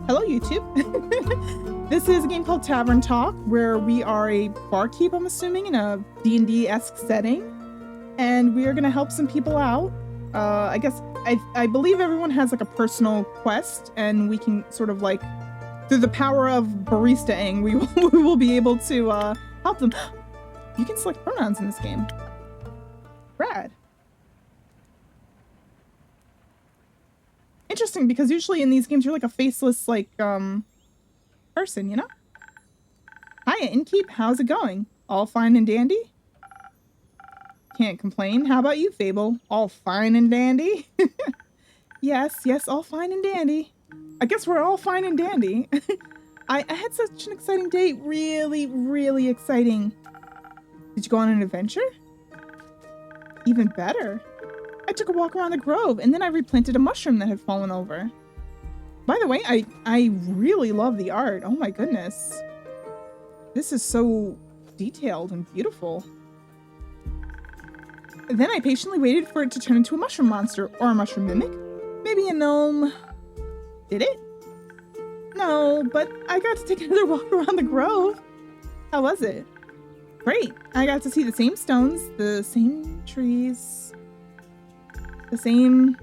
Hello, YouTube. This is a game called Tavern Talk, where we are a barkeep, I'm assuming, in a D&D-esque setting. And we are going to help some people out. I believe everyone has like a personal quest, and we can sort of like, through the power of barista-ing, we will be able to help them. You can select pronouns in this game. Rad. Interesting, because usually in these games you're like a faceless like person, you know? Hiya, Innkeep, how's it going? All fine and dandy? Can't complain. How about you, Fable? All fine and dandy? Yes, all fine and dandy. I guess we're all fine and dandy. I had such an exciting day. Really exciting. Did you go on an adventure? Even better. I took a walk around the grove, and then I replanted a mushroom that had fallen over. By the way, I really love the art. Oh my goodness. This is so detailed and beautiful. Then I patiently waited for it to turn into a mushroom monster, or a mushroom mimic. Maybe a gnome. Did it? No, but I got to take another walk around the grove. How was it? Great. I got to see the same stones, the same trees, the same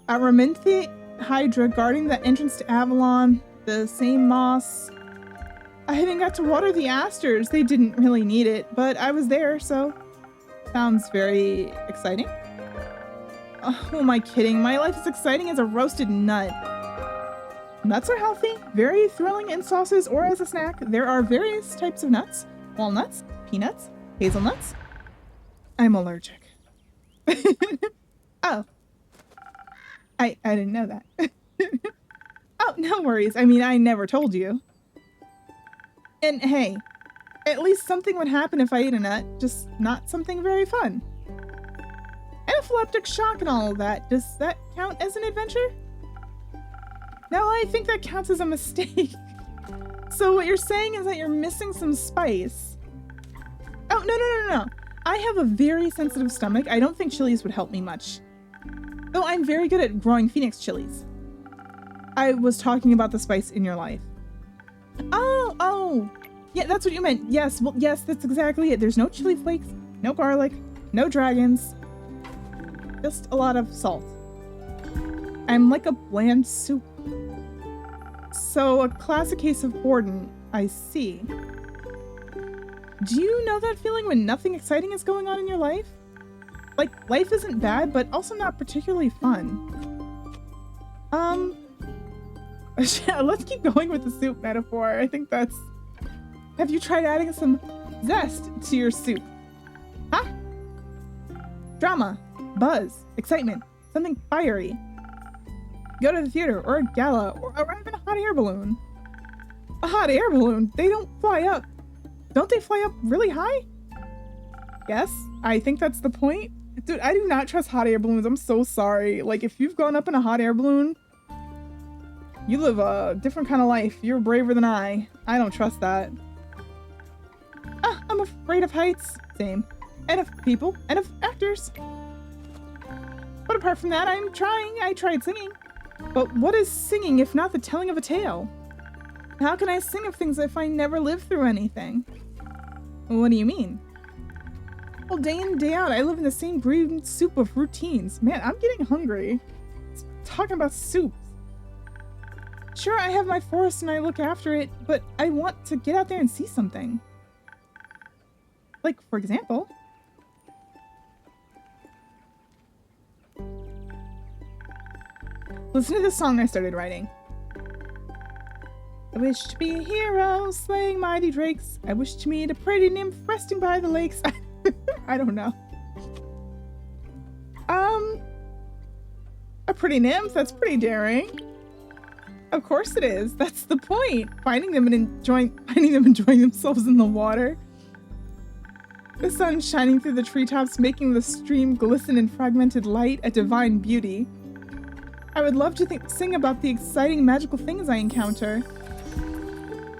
Araminthi Hydra guarding the entrance to Avalon, the same moss. I even got to water the asters. They didn't really need it, but I was there, so sounds very exciting. Oh, who am I kidding? My life is exciting as a roasted nut. Nuts are healthy, very thrilling in sauces or as a snack. There are various types of nuts: walnuts, peanuts, hazelnuts. I'm allergic. Oh. I didn't know that. Oh, no worries. I mean, I never told you. And hey, at least something would happen if I ate a nut, just not something very fun. Anaphylactic shock and all of that, does that count as an adventure? No, I think that counts as a mistake. So what you're saying is that you're missing some spice. Oh, no. I have a very sensitive stomach. I don't think chilies would help me much. Though I'm very good at growing phoenix chilies. I was talking about the spice in your life. Oh. Yeah, that's what you meant. Yes, well, yes, that's exactly it. There's no chili flakes, no garlic, no dragons. Just a lot of salt. I'm like a bland soup. So a classic case of Borden, I see. Do you know that feeling when nothing exciting is going on in your life? Like, life isn't bad, but also not particularly fun. Let's keep going with the soup metaphor. I think that's... Have you tried adding some zest to your soup? Huh? Drama, buzz, excitement, something fiery. Go to the theater, or a gala, or even a hot air balloon. A hot air balloon? They don't fly up. Don't they fly up really high? Yes, I think that's the point. Dude, I do not trust hot air balloons. I'm so sorry. Like, if you've gone up in a hot air balloon, you live a different kind of life. You're braver than I. I don't trust that. I'm afraid of heights. Same. And of people. And of actors. But apart from that, I'm trying. I tried singing. But what is singing if not the telling of a tale? How can I sing of things if I never lived through anything? What do you mean? Well, day in and day out, I live in the same green soup of routines. Man, I'm getting hungry. Talking about soup. Sure, I have my forest and I look after it, but I want to get out there and see something. Like, for example... Listen to this song I started writing. I wish to be a hero, slaying mighty drakes. I wish to meet a pretty nymph resting by the lakes. I don't know. A pretty nymph? That's pretty daring. Of course it is. That's the point. Finding them enjoying themselves in the water. The sun shining through the treetops, making the stream glisten in fragmented light, a divine beauty. I would love to sing about the exciting magical things I encounter.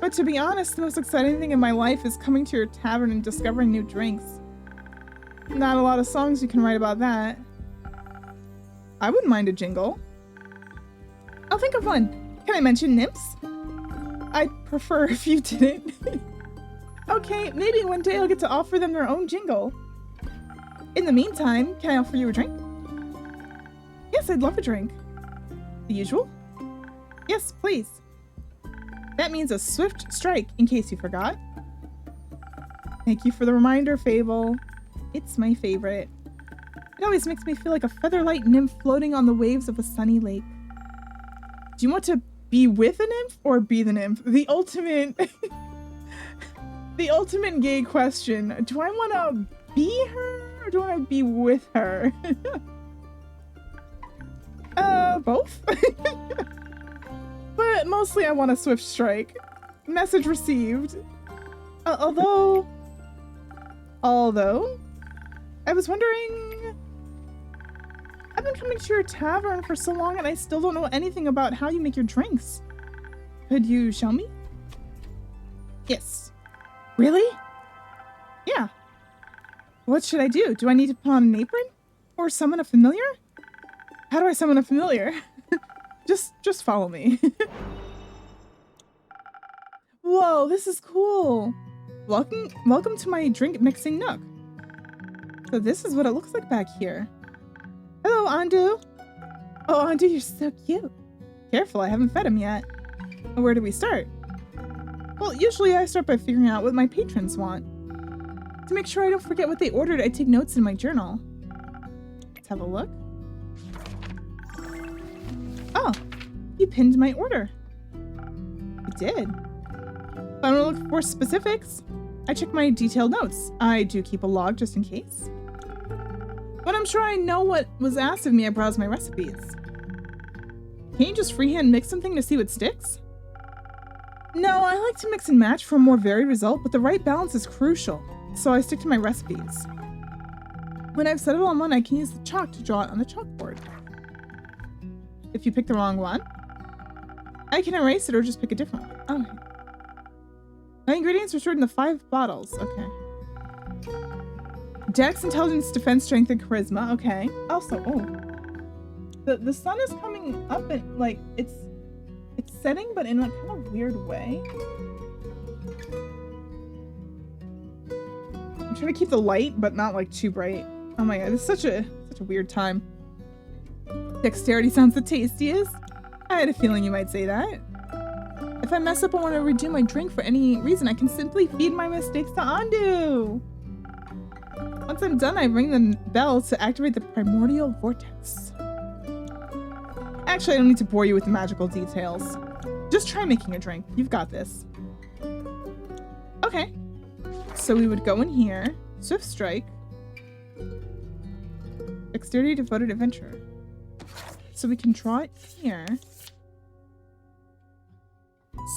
But to be honest, the most exciting thing in my life is coming to your tavern and discovering new drinks. Not a lot of songs you can write about that. I wouldn't mind a jingle. I'll think of one. Can I mention nymphs? I'd prefer if you didn't. Okay, maybe one day I'll get to offer them their own jingle. In the meantime, can I offer you a drink? Yes, I'd love a drink. The usual? Yes, please. That means a swift strike, in case you forgot. Thank you for the reminder, Fable. It's my favorite. It always makes me feel like a featherlight nymph floating on the waves of a sunny lake. Do you want to be with a nymph or be the nymph? The ultimate... the ultimate gay question. Do I want to be her or do I want to be with her? Both. But mostly I want a swift strike. Message received. Although, I was wondering, I've been coming to your tavern for so long and I still don't know anything about how you make your drinks. Could you show me? Yes. Really? Yeah. What should I do? Do I need to put on an apron? Or summon a familiar? How do I summon a familiar? Just follow me. Whoa, this is cool. Welcome to my drink mixing nook. So this is what it looks like back here. Hello, Andu. Oh, Andu, you're so cute. Careful, I haven't fed him yet. Where do we start? Well, usually I start by figuring out what my patrons want. To make sure I don't forget what they ordered, I take notes in my journal. Let's have a look. Oh, you pinned my order. You did. If I want to look for specifics, I check my detailed notes. I do keep a log just in case. When I'm sure I know what was asked of me, I browse my recipes. Can't you just freehand mix something to see what sticks? No, I like to mix and match for a more varied result, but the right balance is crucial, so I stick to my recipes. When I've settled on one, I can use the chalk to draw it on the chalkboard. If you pick the wrong one, I can erase it or just pick a different one. Okay. My ingredients are stored in the 5 bottles. Okay. Dex, intelligence, defense, strength, and charisma. Okay. Also, the sun is coming up and like it's setting, but in a kind of weird way. I'm trying to keep the light, but not like too bright. Oh my god, it's such a weird time. Dexterity sounds the tastiest. I had a feeling you might say that. If I mess up or want to redo my drink for any reason, I can simply feed my mistakes to Andu. Once I'm done, I ring the bell to activate the primordial vortex. Actually, I don't need to bore you with the magical details. Just try making a drink. You've got this. Okay. So we would go in here. Swift strike. Dexterity, devoted adventurer. So we can draw it here.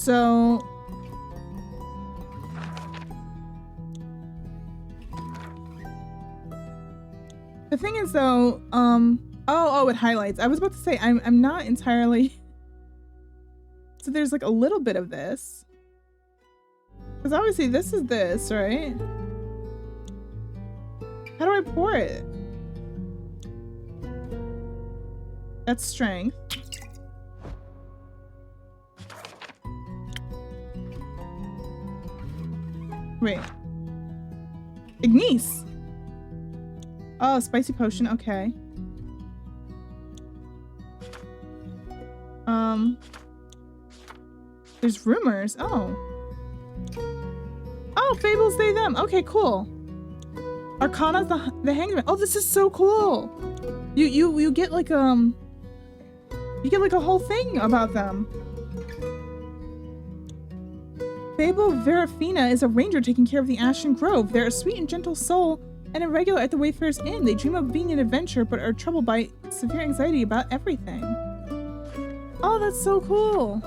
So the thing is though, oh, it highlights. I was about to say I'm not entirely. So there's like a little bit of this. Because obviously this is this, right? How do I pour it? That's strength. Wait. Ignis! Oh, spicy potion, okay. There's rumors. Oh. Oh, fables they them. Okay, cool. Arcana's the hangman. Oh, this is so cool. You get like you get like a whole thing about them. Fable Verafina is a ranger taking care of the Ashen Grove. They're a sweet and gentle soul and a regular at the Wayfarer's Inn. They dream of being an adventurer but are troubled by severe anxiety about everything. Oh, that's so cool.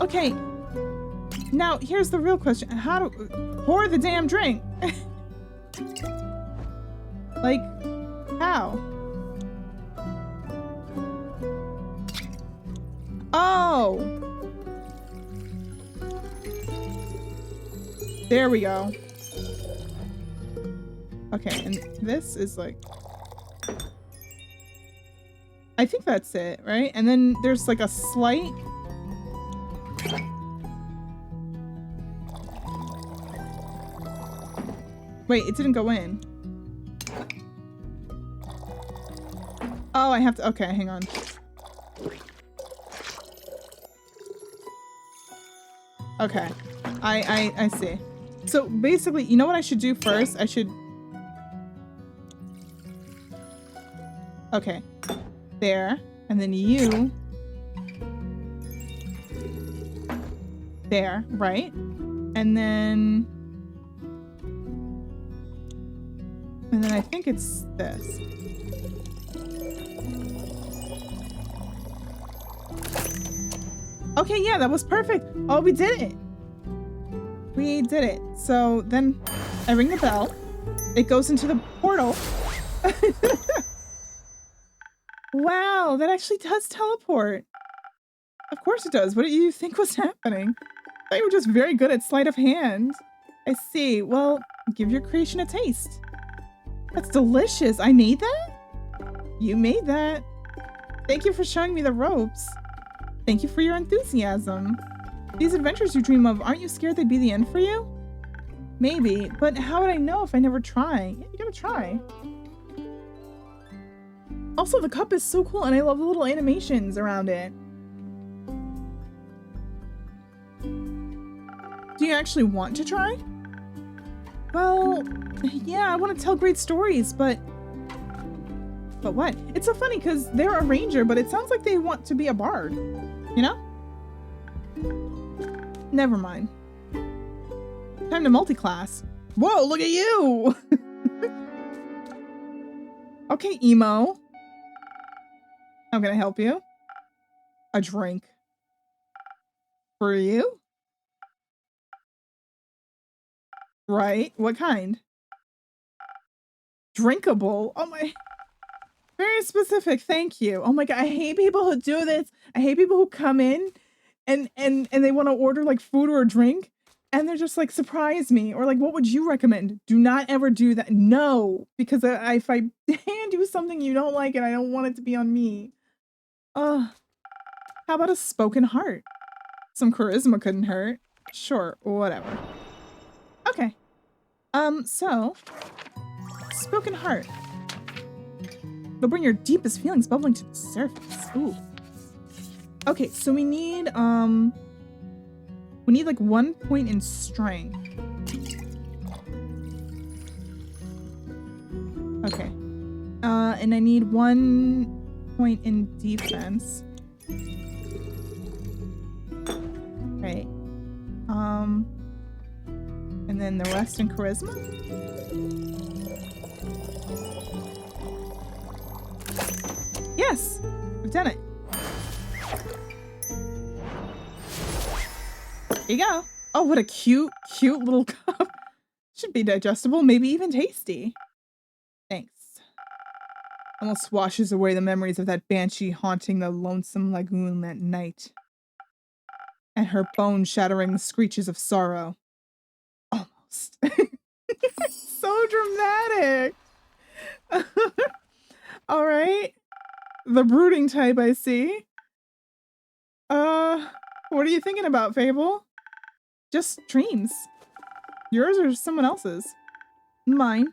Okay, now here's the real question. How to pour the damn drink? Like, how? Oh! There we go. Okay, and this is like... I think that's it, right? And then there's like a slight... Wait, it didn't go in. Oh, I have to... Okay, hang on. Okay. I see. So basically, you know what I should do first? I should... Okay. There. And then you... There, right? And then... And then I think it's this. Okay, yeah, that was perfect. Oh, we did it. We did it. So then I ring the bell. It goes into the portal. Wow, that actually does teleport. Of course it does. What did you think was happening? I thought you were just very good at sleight of hand. I see. Well, give your creation a taste. That's delicious. I made that? You made that. Thank you for showing me the ropes. Thank you for your enthusiasm. These adventures you dream of, aren't you scared they'd be the end for you? Maybe, but how would I know if I never try? Yeah, you gotta try. Also, the cup is so cool and I love the little animations around it. Do you actually want to try? Well, yeah, I want to tell great stories, but what? It's so funny because they're a ranger, but it sounds like they want to be a bard, you know? Never mind. Time to multi-class. Whoa, look at you! Okay, emo. How can I help you? A drink. For you? Right, what kind? Drinkable? Oh my... Very specific, thank you. Oh my god, I hate people who do this. I hate people who come in and they want to order like food or a drink and they're just like, surprise me, or like, what would you recommend? Do not ever do that. No, because if I hand you something you don't like and I don't want it to be on me. How about a spoken heart? Some charisma couldn't hurt. Sure, whatever. Okay. So spoken heart. It'll bring your deepest feelings bubbling to the surface. Ooh. Okay, so we need like 1 point in strength. Okay. And I need 1 point in defense. Right. And then the rest in charisma? Yes! We've done it. Here you go. Oh, what a cute little cup. Should be digestible, maybe even tasty. Thanks. Almost washes away the memories of that banshee haunting the lonesome lagoon that night. And her bone-shattering screeches of sorrow. Almost. So dramatic. All right. The brooding type, I see. What are you thinking about, Fable? Just dreams. Yours or someone else's? Mine.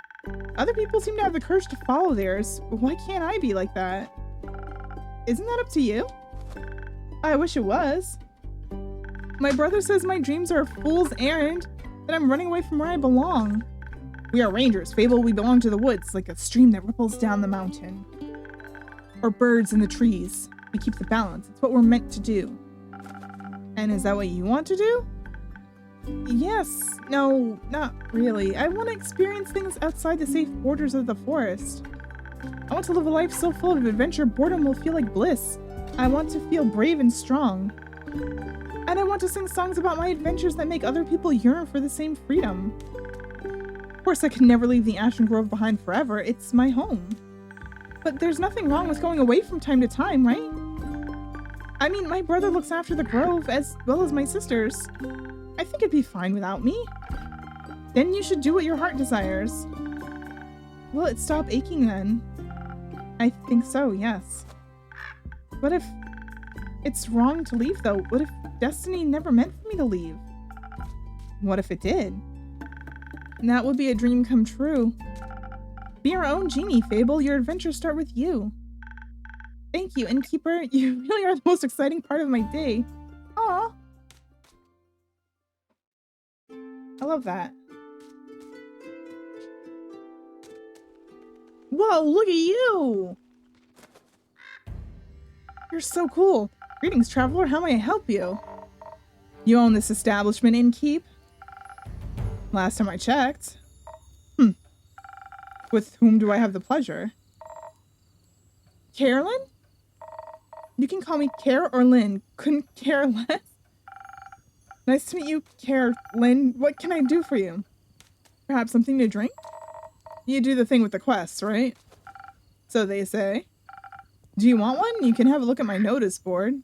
Other people seem to have the courage to follow theirs. Why can't I be like that? Isn't that up to you? I wish it was. My brother says my dreams are a fool's errand, that I'm running away from where I belong. We are rangers, Fable. We belong to the woods, like a stream that ripples down the mountain. Or birds in the trees. We keep the balance. It's what we're meant to do. And is that what you want to do? Yes. No, not really. I want to experience things outside the safe borders of the forest. I want to live a life so full of adventure, boredom will feel like bliss. I want to feel brave and strong. And I want to sing songs about my adventures that make other people yearn for the same freedom. Of course, I can never leave the Ashen Grove behind forever. It's my home. But there's nothing wrong with going away from time to time, right? I mean, my brother looks after the grove as well as my sisters. I think it'd be fine without me. Then you should do what your heart desires. Will it stop aching then? I think so, yes. What if it's wrong to leave, though? What if destiny never meant for me to leave? What if it did? And that would be a dream come true. Be your own genie, Fable. Your adventures start with you. Thank you, Innkeeper. You really are the most exciting part of my day. Aw. I love that. Whoa, look at you! You're so cool. Greetings, traveler. How may I help you? You own this establishment, Innkeep? Last time I checked. With whom do I have the pleasure? Carolyn? You can call me Care or Lynn. Couldn't care less. Nice to meet you, Carolyn. What can I do for you? Perhaps something to drink? You do the thing with the quests, right? So they say. Do you want one? You can have a look at my notice board.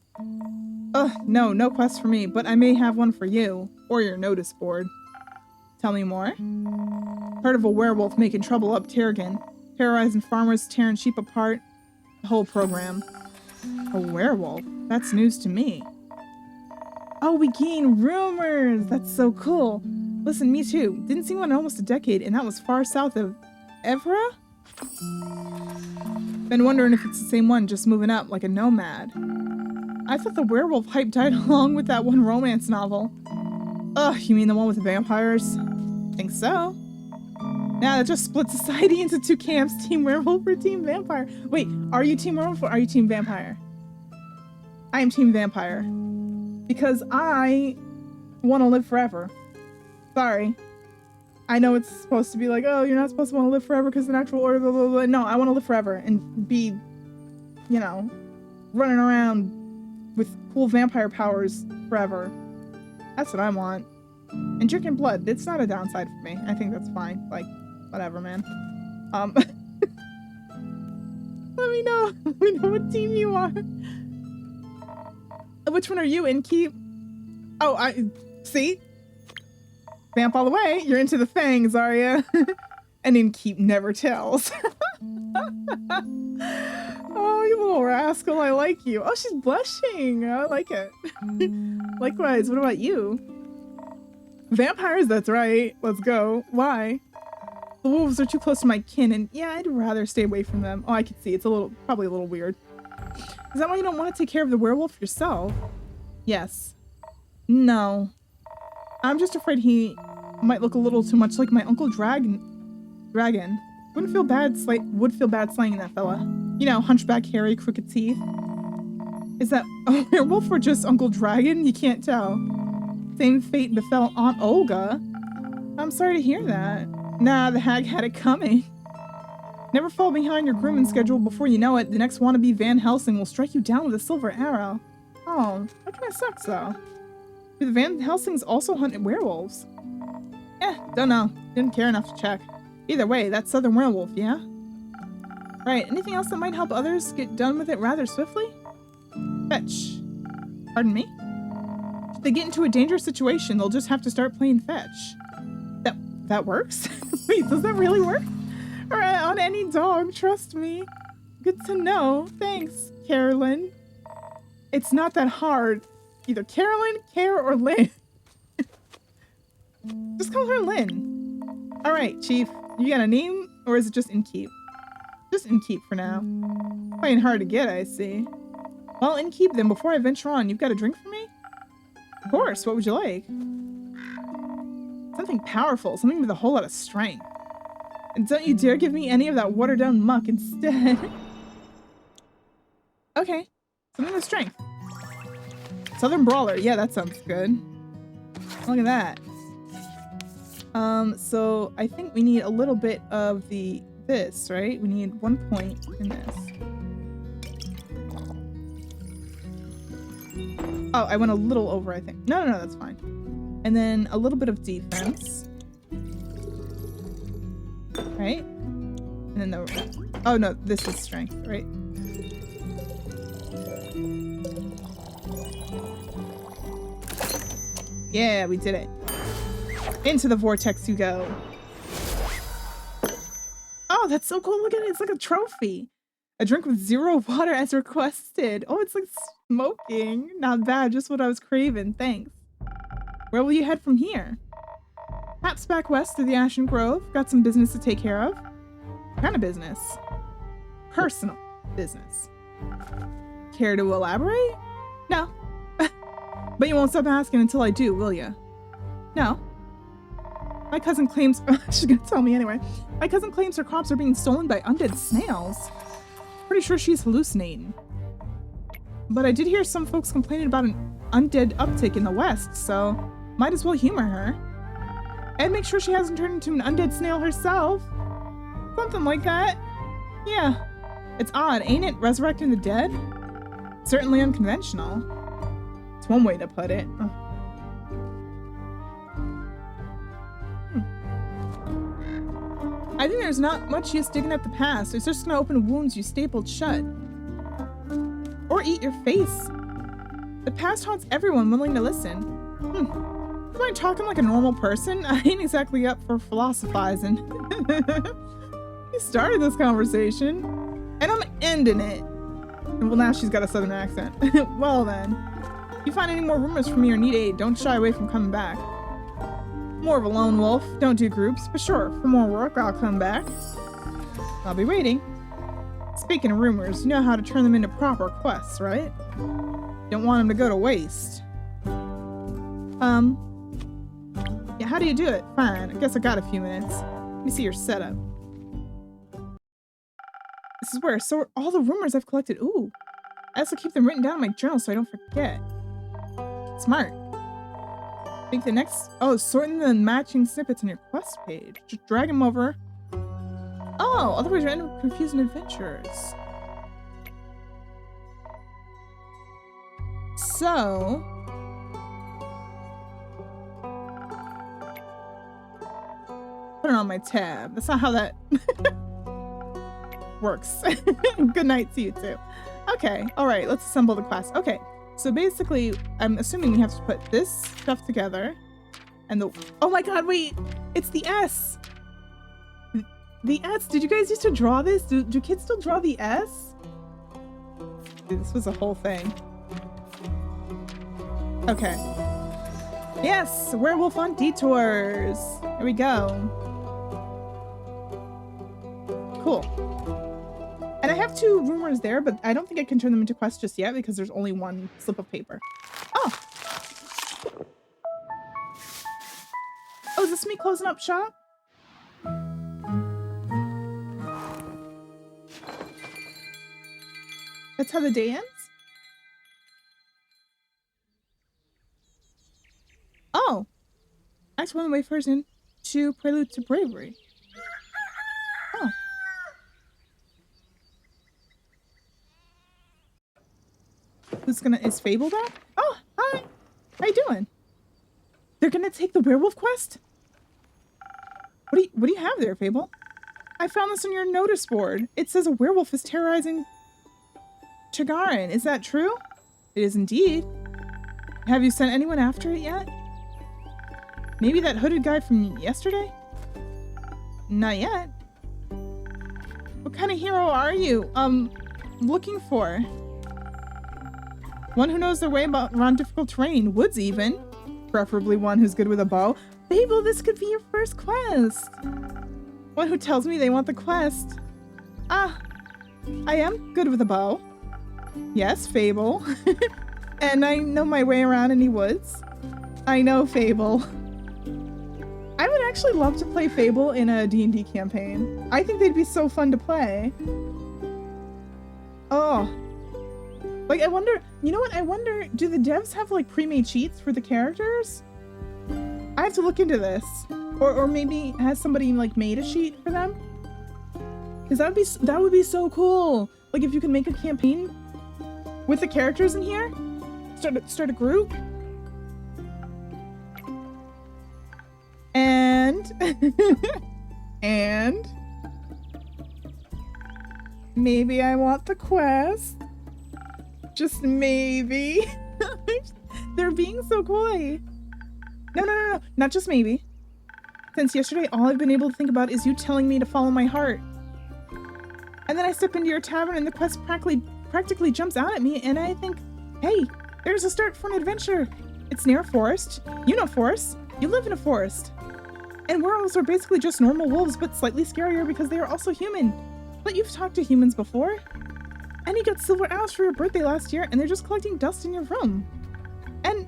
Ugh, no quest for me, but I may have one for you. Or your notice board. Tell me more. Heard of a werewolf making trouble up Terragon, terrorizing farmers, tearing sheep apart. The whole program. A werewolf? That's news to me. Oh, we gain rumors! That's so cool. Listen, me too. Didn't see one in almost a decade, and that was far south of Evra? Been wondering if it's the same one, just moving up like a nomad. I thought the werewolf hype died along with that one romance novel. Ugh, you mean the one with the vampires? Think so. Now that just split society into two camps, Team Werewolf or Team Vampire. Wait, are you Team Werewolf or are you Team Vampire? I am Team Vampire. Because I want to live forever. Sorry. I know it's supposed to be like, oh, you're not supposed to want to live forever because the natural order, blah, blah, blah. No, I want to live forever and be, you know, running around with cool vampire powers forever. That's what I want. And drinking blood, it's not a downside for me. I think that's fine. Like, whatever, man. Let me know. Let me know what team you are. Which one are you, Innkeep? Oh, see? Vamp all the way. You're into the fangs, are you? And Innkeep never tells. Oh, you little rascal. I like you. Oh, she's blushing. I like it. Likewise, what about you? Vampires, that's right. Let's go. Why? The wolves are too close to my kin, and yeah, I'd rather stay away from them. Oh, I can see. It's probably a little weird. Is that why you don't want to take care of the werewolf yourself? Yes. No. I'm just afraid he might look a little too much like my Uncle Dragon. Would feel bad slaying that fella. You know, hunchback, hairy, crooked teeth. Is that a werewolf or just Uncle Dragon? You can't tell. Same fate befell Aunt Olga. I'm sorry to hear that. Nah, the hag had it coming. Never fall behind your grooming schedule. Before you know it, the next wannabe Van Helsing will strike you down with a silver arrow. Oh, that kind of sucks though. Do the Van Helsings also hunt werewolves? Don't know. Didn't care enough to check. Either way, that's Southern Werewolf, yeah? Right, anything else that might help others get done with it rather swiftly? Fetch. Pardon me? If they get into a dangerous situation, they'll just have to start playing fetch. That works? Wait, does that really work? Alright, on any dog, trust me. Good to know. Thanks, Carolyn. It's not that hard. Either Carolyn, Care, or Lynn. Just call her Lynn. Alright, Chief. You got a name, or is it just Innkeep? Just Innkeep for now. Playing hard to get, I see. Well, Innkeep, then before I venture on, you've got a drink for me? Of course, what would you like? Something powerful, something with a whole lot of strength. And don't you dare give me any of that watered down muck instead. Okay, something with strength. Southern Brawler, yeah, that sounds good. Look at that. So I think we need a little bit of this, right? We need 1 point in this. Oh, I went a little over, I think. No, that's fine. And then a little bit of defense. Right? And then oh no, this is strength, right? Yeah, we did it. Into the vortex you go. Oh, that's so cool. Look at it. It's like a trophy. A drink with 0 water as requested. Oh, it's like smoking. Not bad, just what I was craving, thanks. Where will you head from here? Perhaps back west to the Ashen Grove. Got some business to take care of. What kind of business? Personal business. Care to elaborate? No. But you won't stop asking until I do, will ya? No. My cousin claims... She's gonna tell me anyway. My cousin claims her crops are being stolen by undead snails. Pretty sure she's hallucinating. But I did hear some folks complaining about an undead uptick in the west, so might as well humor her. And make sure she hasn't turned into an undead snail herself. Something like that. Yeah. It's odd, ain't it? Resurrecting the dead? Certainly unconventional. It's one way to put it. Oh. I think there's not much use digging up the past. It's just gonna open wounds you stapled shut. Or eat your face. The past haunts everyone willing to listen. Am I talking like a normal person? I ain't exactly up for philosophizing. You started this conversation, and I'm ending it. Well, now she's got a southern accent. Well then. If you find any more rumors from me or need aid, don't shy away from coming back. More of a lone wolf, don't do groups, but sure, for more work, I'll come back. I'll be waiting. Speaking of rumors, you know how to turn them into proper quests, right? Don't want them to go to waste. Yeah, how do you do it? Fine, I guess I got a few minutes. Let me see your setup. This is where I sort all the rumors I've collected. Ooh, I also keep them written down in my journal so I don't forget. Smart. I think the next... Oh, sorting the matching snippets on your quest page. Just drag them over. Oh, otherwise you end up confusing adventures. So... Put it on my tab. That's not how that works. Good night to you too. Okay, alright, let's assemble the quest. Okay, so basically, I'm assuming we have to put this stuff together. And the... Oh my god, wait! It's the S! The S! Did you guys used to draw this? Do kids still draw the S? Dude, this was a whole thing. Okay. Yes! Werewolf on Detours! Here we go. Cool. And I have 2 rumors there, but I don't think I can turn them into quests just yet because there's only 1 slip of paper. Oh! Oh, is this me closing up shop? That's how the day ends? Oh! Act 1 of the Wayfarers into Prelude to Bravery. Oh. Is Fable back? Oh, hi! How you doing? They're gonna take the werewolf quest? What do you have there, Fable? I found this on your notice board. It says a werewolf is terrorizing Chagarin. Is that true? It is indeed. Have you sent anyone after it yet? Maybe that hooded guy from yesterday? Not yet. What kind of hero are you, looking for? One who knows their way around difficult terrain, woods even. Preferably one who's good with a bow. Fable, this could be your first quest. One who tells me they want the quest. Ah, I am good with a bow. Yes, Fable. And I know my way around any woods. I know, Fable. I would actually love to play Fable in a D&D campaign. I think they'd be so fun to play. Oh. Like, I wonder, you know what? I wonder, do the devs have like pre-made cheats for the characters? I have to look into this. Or maybe has somebody like made a sheet for them? Because that would be so cool. Like if you can make a campaign with the characters in here, start a group. And and maybe I want the quest. Just maybe. They're being so coy. No, not just maybe. Since yesterday, all I've been able to think about is you telling me to follow my heart. And then I step into your tavern and the quest practically jumps out at me, and I think, hey, there's a start for an adventure. It's near a forest. You know forests. You live in a forest. And werewolves are basically just normal wolves, but slightly scarier because they are also human. But you've talked to humans before. And you got silver owls for your birthday last year, and they're just collecting dust in your room. And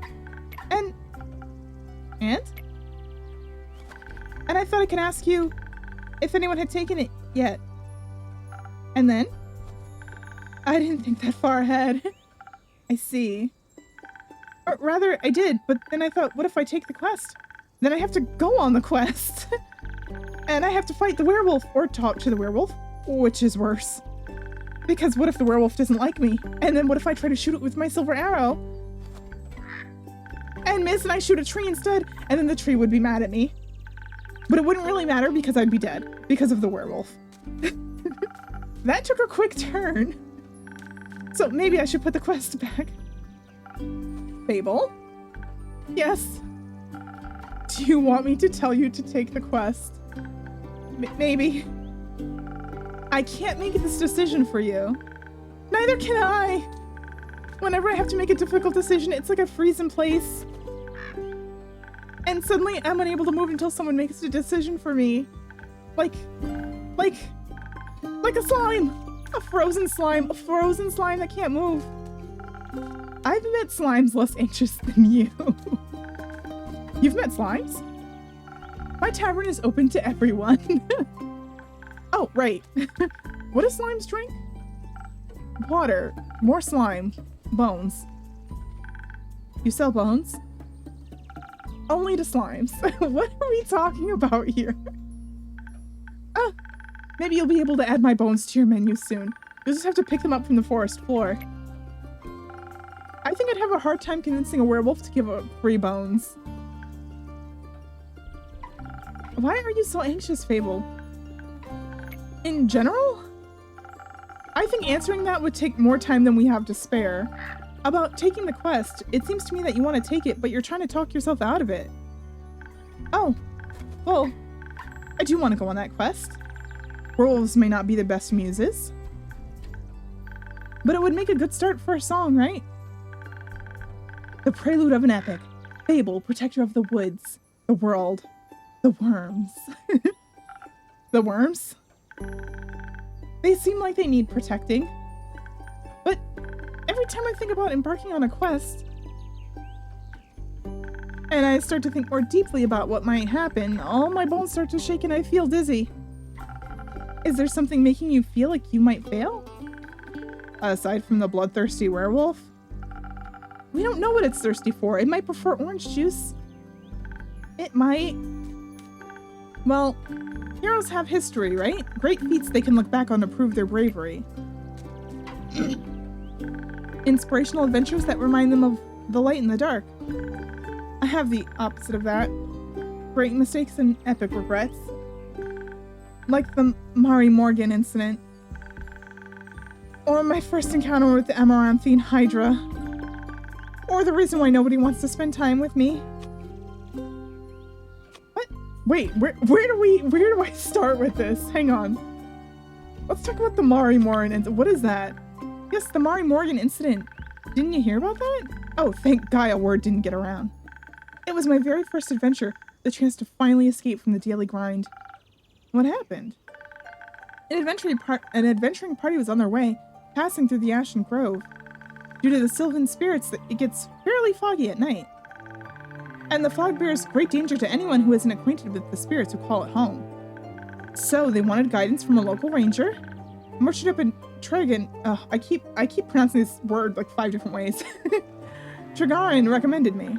I thought I could ask you if anyone had taken it yet. And then? I didn't think that far ahead. I see. Or rather, I did, but then I thought, what if I take the quest? Then I have to go on the quest. And I have to fight the werewolf, or talk to the werewolf, which is worse. Because what if the werewolf doesn't like me? And then what if I try to shoot it with my silver arrow? And miss, and I shoot a tree instead, and then the tree would be mad at me. But it wouldn't really matter because I'd be dead, because of the werewolf. That took a quick turn. So maybe I should put the quest back. Fable? Yes. Do you want me to tell you to take the quest? Maybe. I can't make this decision for you. Neither can I. Whenever I have to make a difficult decision, it's like I freeze in place. And suddenly I'm unable to move until someone makes a decision for me. Like a slime. A frozen slime that can't move. I've met slimes less anxious than you. You've met slimes? My tavern is open to everyone. Oh, right. What do slimes drink? Water. More slime. Bones. You sell bones? Only to slimes. What are we talking about here? Maybe you'll be able to add my bones to your menu soon. You'll just have to pick them up from the forest floor. I think I'd have a hard time convincing a werewolf to give up free bones. Why are you so anxious, Fable? In general? I think answering that would take more time than we have to spare. About taking the quest, it seems to me that you want to take it, but you're trying to talk yourself out of it. Oh, well, I do want to go on that quest. Werewolves may not be the best muses, but it would make a good start for a song, right? The prelude of an epic. Fable, protector of the woods, the world, the worms. The worms? They seem like they need protecting. But every time I think about embarking on a quest, and I start to think more deeply about what might happen, all my bones start to shake and I feel dizzy. Is there something making you feel like you might fail? Aside from the bloodthirsty werewolf? We don't know what it's thirsty for. It might prefer orange juice. It might. Well, heroes have history, right? Great feats they can look back on to prove their bravery. Inspirational adventures that remind them of the light and the dark. I have the opposite of that. Great mistakes and epic regrets. Like the Mari Morgan incident. Or my first encounter with the Amaranthine Hydra. Or the reason why nobody wants to spend time with me. What? Wait, where do I start with this? Hang on. Let's talk about the Mari Morgan incident. What is that? Yes, the Mari Morgan incident. Didn't you hear about that? Oh, thank God a word didn't get around. It was my very first adventure, the chance to finally escape from the daily grind. What happened? An adventuring party was on their way, passing through the Ashen Grove. Due to the Sylvan spirits, it gets fairly foggy at night. And the fog bears great danger to anyone who isn't acquainted with the spirits who call it home. So they wanted guidance from a local ranger. Merchant up in Tregan, I keep pronouncing this word like 5 different ways. Tregarin recommended me.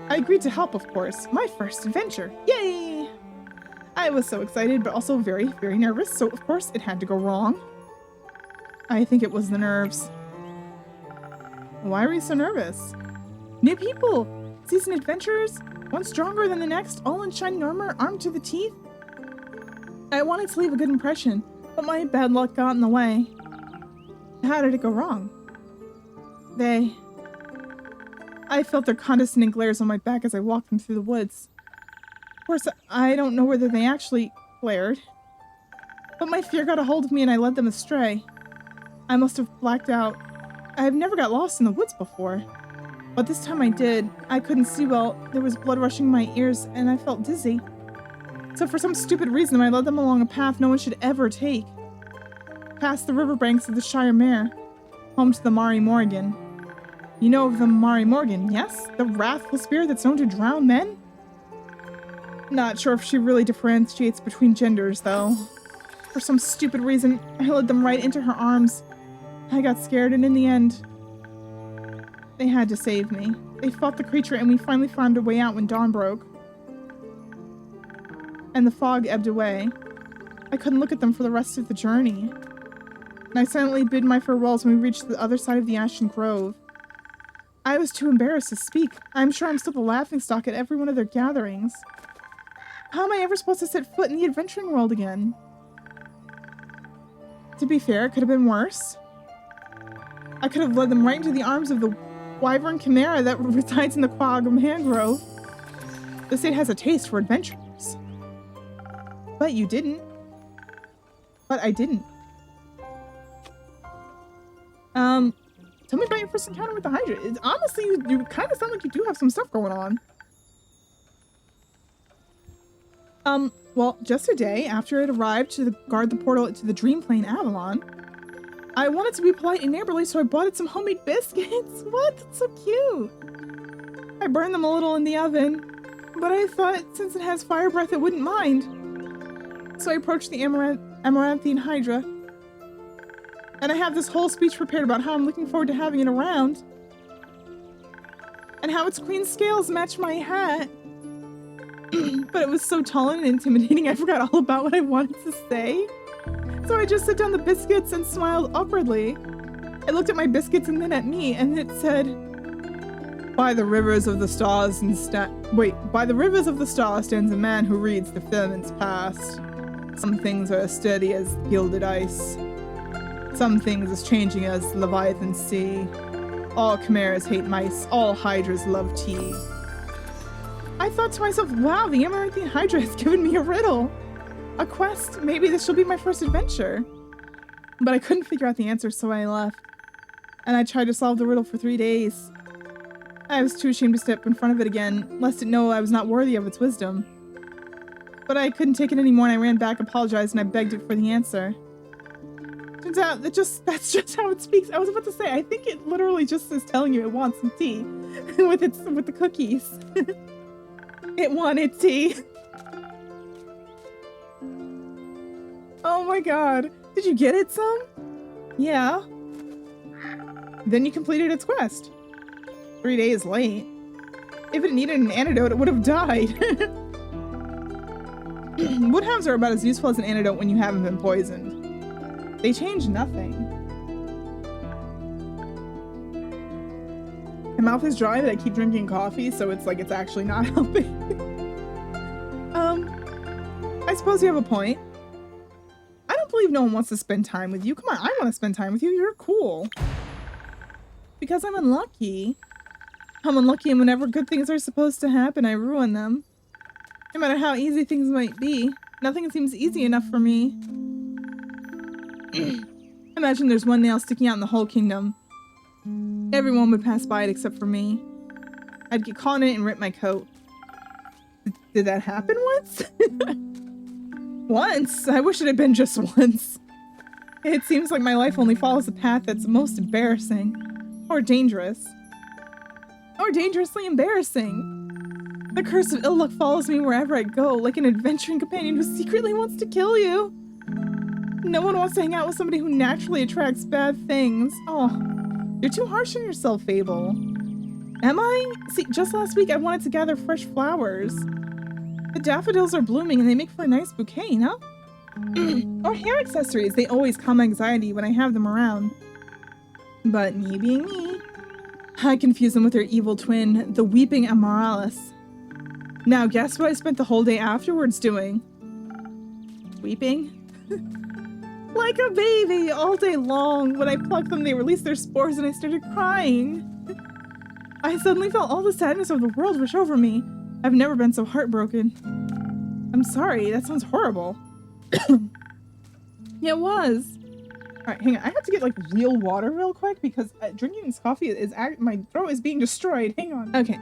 I agreed to help, of course. My first adventure. Yay! I was so excited, but also very, very nervous, so of course it had to go wrong. I think it was the nerves. Why were you so nervous? New people! Seasoned adventurers, one stronger than the next, all in shining armor, armed to the teeth. I wanted to leave a good impression, but my bad luck got in the way. How did it go wrong? I felt their condescending glares on my back as I walked them through the woods. Of course, I don't know whether they actually glared. But my fear got a hold of me and I led them astray. I must have blacked out. I have never got lost in the woods before. But this time I did. I couldn't see well. There was blood rushing my ears and I felt dizzy. So for some stupid reason, I led them along a path no one should ever take. Past the riverbanks of the Shire Mare, home to the Mari Morgan. You know of the Mari Morgan, yes? The wrathful spirit that's known to drown men? Not sure if she really differentiates between genders, though. For some stupid reason, I led them right into her arms. I got scared, and in the end, they had to save me. They fought the creature, and we finally found a way out when dawn broke. And the fog ebbed away. I couldn't look at them for the rest of the journey. And I silently bid my farewells when we reached the other side of the Ashen Grove. I was too embarrassed to speak. I'm sure I'm still the laughingstock at every one of their gatherings. How am I ever supposed to set foot in the adventuring world again? To be fair, it could have been worse. I could have led them right into the arms of the wyvern chimera that resides in the Quag Mangrove. The state has a taste for adventurers. But you didn't. But I didn't. Tell me about your first encounter with the Hydra. Honestly, you kind of sound like you do have some stuff going on. Well, just a day after it arrived to guard the portal to the Dream Plane Avalon, I wanted to be polite and neighborly, so I bought it some homemade biscuits. What? That's so cute. I burned them a little in the oven, but I thought since it has fire breath, it wouldn't mind. So I approached the Amaranthine Hydra, and I have this whole speech prepared about how I'm looking forward to having it around, and how its queen scales match my hat. But it was so tall and intimidating, I forgot all about what I wanted to say. So I just set down the biscuits and smiled awkwardly. I looked at my biscuits and then at me, and it said, By the rivers of the stars stands a man who reads the firmament's past. Some things are as sturdy as gilded ice. Some things as changing as Leviathan sea. All chimeras hate mice, all hydras love tea. I thought to myself, wow, the Amaranthine Hydra has given me a riddle. A quest, maybe this will be my first adventure. But I couldn't figure out the answer, so I left. And I tried to solve the riddle for 3 days. I was too ashamed to step in front of it again, lest it know I was not worthy of its wisdom. But I couldn't take it anymore and I ran back, apologized, and I begged it for the answer. Turns out that that's just how it speaks. I was about to say, I think it literally just is telling you it wants some tea with the cookies. It wanted tea. Oh my god. Did you get it some? Yeah. Then you completed its quest. 3 days late. If it needed an antidote, it would have died. Woodhounds are about as useful as an antidote when you haven't been poisoned. They change nothing. My mouth is dry, but I keep drinking coffee, so it's like it's actually not helping. I suppose you have a point. I don't believe no one wants to spend time with you. Come on, I want to spend time with you. You're cool. Because I'm unlucky. I'm unlucky, and whenever good things are supposed to happen, I ruin them. No matter how easy things might be, nothing seems easy enough for me. Imagine there's one nail sticking out in the whole kingdom. Everyone would pass by it except for me. I'd get caught in it and rip my coat. Did that happen once? Once? I wish it had been just once. It seems like my life only follows a path that's most embarrassing. Or dangerous. Or dangerously embarrassing. The curse of ill luck follows me wherever I go, like an adventuring companion who secretly wants to kill you. No one wants to hang out with somebody who naturally attracts bad things. Oh, you're too harsh on yourself, Fable. Am I? See, just last week I wanted to gather fresh flowers. The daffodils are blooming and they make for a nice bouquet, no? Or hair accessories. They always calm anxiety when I have them around. But me being me, I confuse them with their evil twin, the Weeping Amaryllis. Now guess what I spent the whole day afterwards doing? Weeping? Like a baby all day long. When I plucked them, they released their spores and I started crying. I suddenly felt all the sadness of the world rush over me. I've never been so heartbroken. I'm sorry, that sounds horrible. Yeah, it was. All right, hang on. I have to get like real water real quick because drinking this coffee my throat is being destroyed. Hang on. Okay.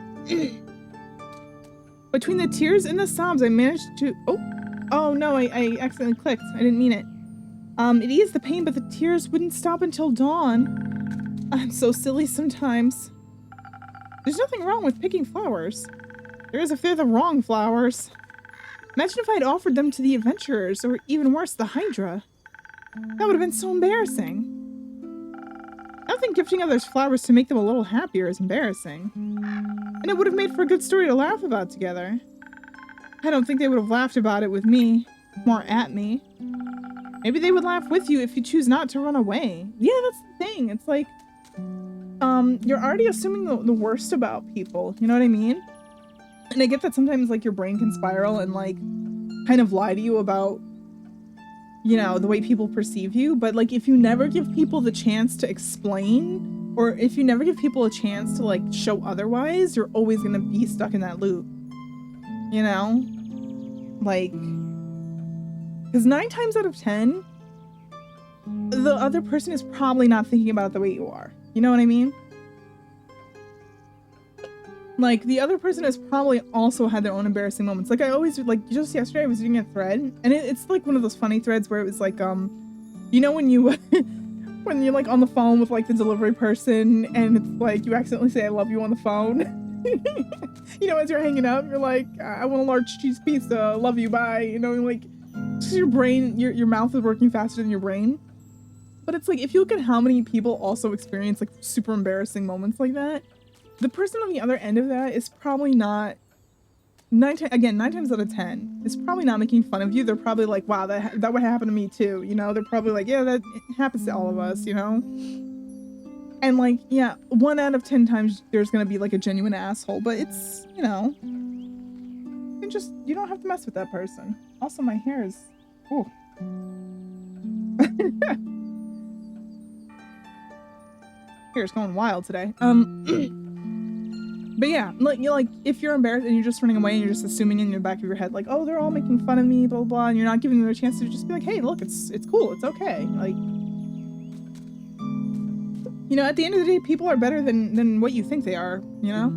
Between the tears and the sobs, I managed to. Oh no! I accidentally clicked. I didn't mean it. It eased the pain, but the tears wouldn't stop until dawn. I'm so silly sometimes. There's nothing wrong with picking flowers. There is if they're the wrong flowers. Imagine if I had offered them to the adventurers, or even worse, the Hydra. That would have been so embarrassing. I don't think gifting others flowers to make them a little happier is embarrassing. And it would have made for a good story to laugh about together. I don't think they would have laughed about it with me. More at me. Maybe they would laugh with you if you choose not to run away. Yeah, that's the thing. It's like, you're already assuming the worst about people. You know what I mean? And I get that sometimes, like, your brain can spiral and, like, kind of lie to you about, you know, the way people perceive you. But, like, if you never give people the chance to explain, or if you never give people a chance to, like, show otherwise, you're always gonna be stuck in that loop. You know? Like, because 9 times out of 10, the other person is probably not thinking about it the way you are. You know what I mean? Like, the other person has probably also had their own embarrassing moments. Like, I always, like, just yesterday I was doing a thread, and it's like one of those funny threads where it was like, you know when you, when you're, like, on the phone with, like, the delivery person, and it's like, you accidentally say I love you on the phone? You know, as you're hanging up, you're like, I want a large cheese pizza, love you, bye. You know, like, just your brain, your mouth is working faster than your brain. But it's like, if you look at how many people also experience, like, super embarrassing moments like that, the person on the other end of that is probably not, 9 times out of 10, is probably not making fun of you. They're probably like, wow, that would happen to me too, you know? They're probably like, yeah, that happens to all of us, you know? And like, yeah, 1 out of 10 times there's gonna be like a genuine asshole, but it's, you know, you don't have to mess with that person. Also, my hair is, ooh. Hair's going wild today. But yeah, like, if you're embarrassed and you're just running away and you're just assuming in the back of your head, like, oh, they're all making fun of me, blah, blah, blah, and you're not giving them a chance to just be like, hey, look, it's cool, it's okay. Like, you know, at the end of the day, people are better than what you think they are, you know?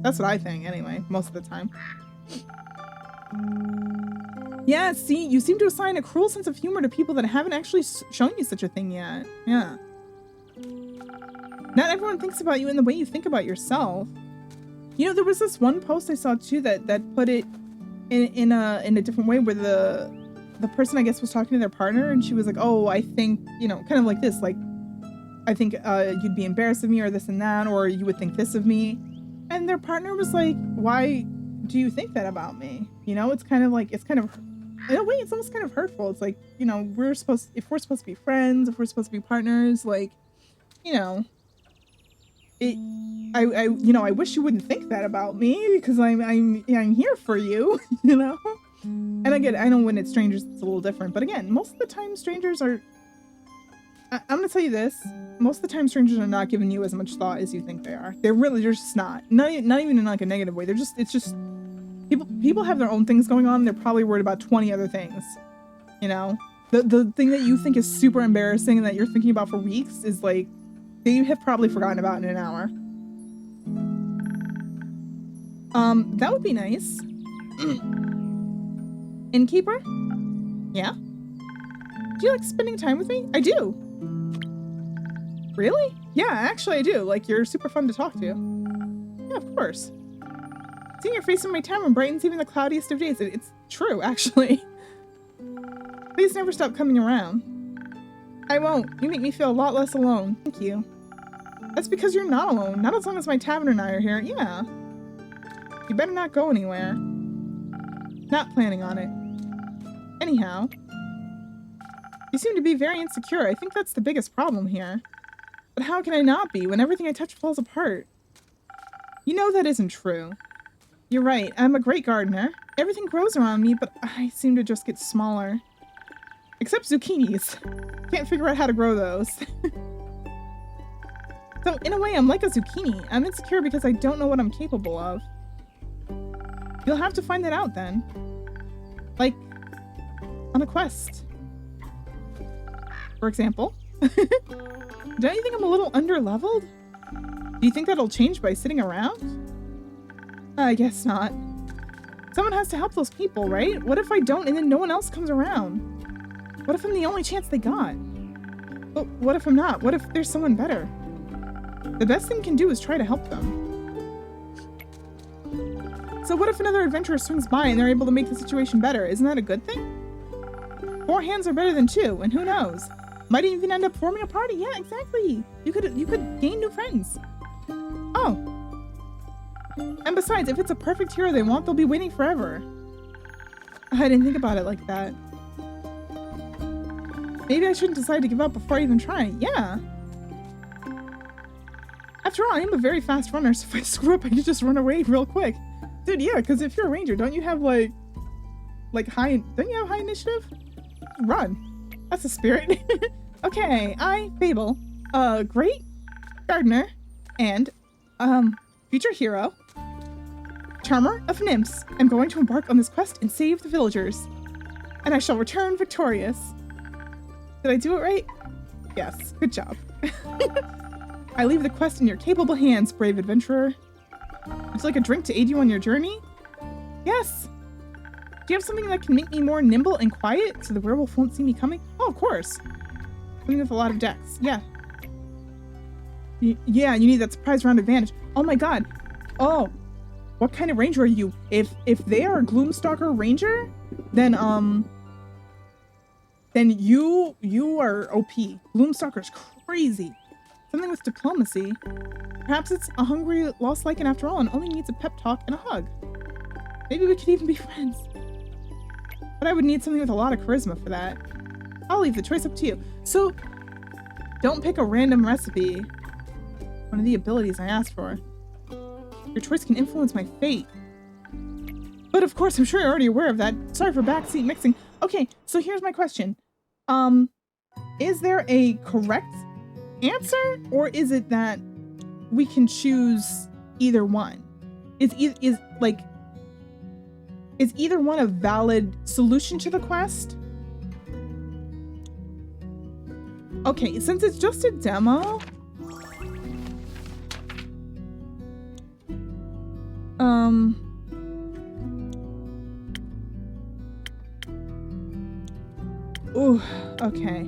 That's what I think, anyway, most of the time. Yeah, see, you seem to assign a cruel sense of humor to people that haven't actually shown you such a thing yet. Yeah. Not everyone thinks about you in the way you think about yourself. You know, there was this one post I saw too that put it in a different way, where the person, I guess, was talking to their partner, and she was like, oh, I think, you know, kind of like this, like, I think you'd be embarrassed of me, or this and that, or you would think this of me. And their partner was like, why do you think that about me? You know, it's kind of like, in a way, it's almost kind of hurtful. It's like, you know, if we're supposed to be friends, if we're supposed to be partners, like, you know, I wish you wouldn't think that about me, because I'm here for you, you know? And I know when it's strangers, it's a little different. But again, most of the time strangers are, I'm gonna tell you this, most of the time strangers are not giving you as much thought as you think they are. They're just not even in like a negative way. It's just, people have their own things going on. They're probably worried about 20 other things, you know? The thing that you think is super embarrassing and that you're thinking about for weeks is like, they have probably forgotten about in an hour. That would be nice. Innkeeper? Yeah? Do you like spending time with me? I do. Really? Yeah, actually I do. Like, you're super fun to talk to. Yeah, of course. Seeing your face in my tavern brightens even the cloudiest of days. It's true, actually. Please never stop coming around. I won't. You make me feel a lot less alone. Thank you. That's because you're not alone. Not as long as my tavern and I are here. Yeah. You better not go anywhere. Not planning on it. Anyhow. You seem to be very insecure. I think that's the biggest problem here. But how can I not be when everything I touch falls apart? You know that isn't true. You're right. I'm a great gardener. Everything grows around me, but I seem to just get smaller. Except zucchinis. Can't figure out how to grow those. So, in a way, I'm like a zucchini. I'm insecure because I don't know what I'm capable of. You'll have to find that out then. Like, on a quest. for example. Don't you think I'm a little under-leveled? Do you think that'll change by sitting around? I guess not. Someone has to help those people, right? What if I don't and then no one else comes around? What if I'm the only chance they got? But what if I'm not? What if there's someone better? The best thing you can do is try to help them. So what if another adventurer swings by and they're able to make the situation better? Isn't that a good thing? 4 hands are better than 2, and who knows? Might even end up forming a party. Yeah, exactly. You could gain new friends. Oh. And besides, if it's a perfect hero they want, they'll be waiting forever. I didn't think about it like that. Maybe I shouldn't decide to give up before I even try. Yeah. After all, I am a very fast runner, so if I screw up, I can just run away real quick. Dude, yeah, because if you're a ranger, don't you have don't you have high initiative? Run. That's the spirit. Okay, I, Fable, great gardener, and, future hero, charmer of nymphs, am going to embark on this quest and save the villagers. And I shall return victorious. Did I do it right? Yes, good job. I leave the quest in your capable hands, brave adventurer. Would you like a drink to aid you on your journey? Yes. Do you have something that can make me more nimble and quiet so the werewolf won't see me coming? Oh, of course. Something with a lot of decks. Yeah. Yeah, you need that surprise round advantage. Oh my god. Oh. What kind of ranger are you? If they are a Gloomstalker ranger, then you are OP. Gloomstalker's crazy. Something with diplomacy. Perhaps it's a hungry lost lycan after all and only needs a pep talk and a hug. Maybe we could even be friends. But I would need something with a lot of charisma for that. I'll leave the choice up to you. So, don't pick a random recipe. One of the abilities I asked for. Your choice can influence my fate. But of course, I'm sure you're already aware of that. Sorry for backseat mixing. Okay, so here's my question. Is there a correct answer, or is it that we can choose either one? Is either one a valid solution to the quest? Okay, since it's just a demo, ooh, okay.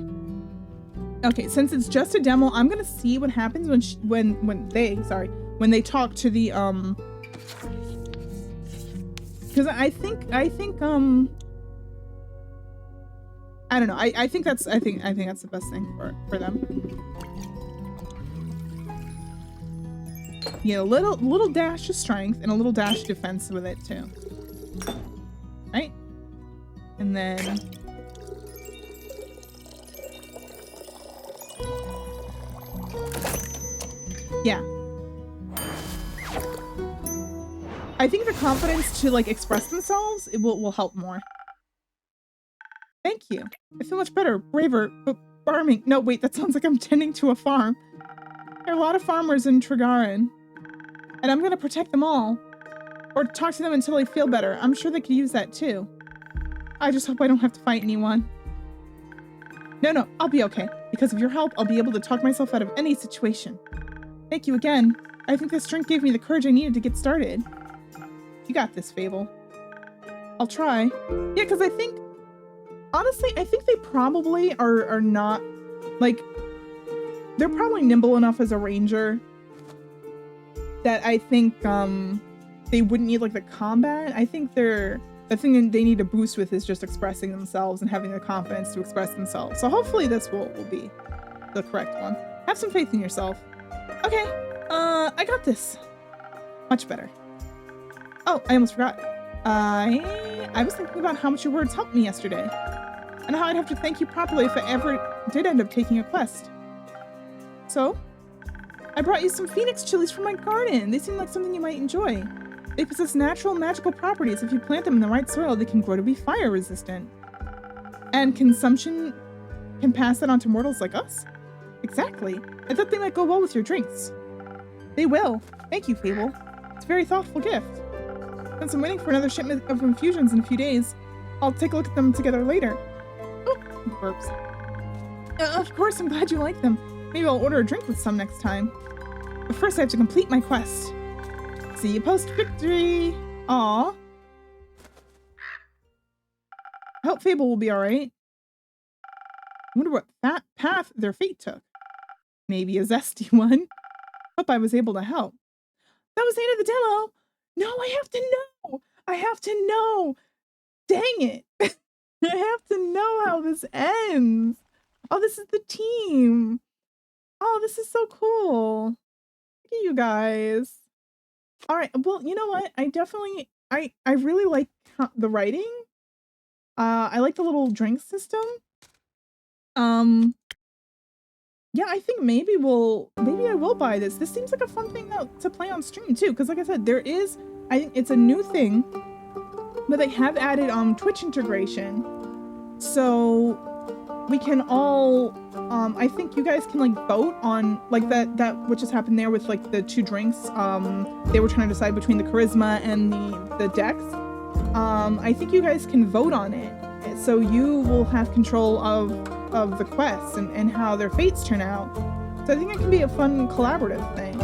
Okay, since it's just a demo, I'm gonna see what happens when they talk to the because I think I don't know. I think that's the best thing for them. Yeah, a little dash of strength and a little dash of defense with it too. Right? And then yeah. I think the confidence to express themselves, it will help more. Thank you. I feel much better, braver, but farming. No, wait, that sounds like I'm tending to a farm. There are a lot of farmers in Tregarin, and I'm gonna protect them all. Or talk to them until I feel better. I'm sure they could use that too. I just hope I don't have to fight anyone. No, I'll be okay. Because of your help, I'll be able to talk myself out of any situation. Thank you again. I think this drink gave me the courage I needed to get started. You got this, Fable. I'll try. Yeah, because I think, honestly, I think they probably are not, they're probably nimble enough as a ranger that I think they wouldn't need the combat. I think the thing they need to boost with is just expressing themselves and having the confidence to express themselves. So hopefully this will be the correct one. Have some faith in yourself. Okay, I got this. Much better. Oh, I almost forgot. I was thinking about how much your words helped me yesterday, and how I'd have to thank you properly if I ever did end up taking a quest. So, I brought you some phoenix chilies from my garden. They seem like something you might enjoy. They possess natural magical properties. If you plant them in the right soil, they can grow to be fire resistant. And consumption can pass that on to mortals like us? Exactly. I thought they might go well with your drinks. They will. Thank you, Fable. It's a very thoughtful gift. Since I'm waiting for another shipment of infusions in a few days, I'll take a look at them together later. Oh, burps. Of course, I'm glad you like them. Maybe I'll order a drink with some next time. But first I have to complete my quest. See you post-victory. Aw. I hope Fable will be alright. I wonder what path their fate took. Maybe a zesty one. Hope I was able to help. That was the end of the demo. No, I have to know. I have to know. Dang it. I have to know how this ends. Oh, this is the team. Oh, this is so cool. Look at you guys. All right. Well, you know what? I definitely, I really like the writing. I like the little drink system. Yeah, I think maybe I will buy this. This seems like a fun thing to play on stream too. Cause like I said, I think it's a new thing, but they have added Twitch integration. So we can all, I think you guys can like vote on like that what just happened there with like the 2 drinks. They were trying to decide between the charisma and the dex. I think you guys can vote on it. So you will have control of the quests and how their fates turn out. So I think it can be a fun collaborative thing.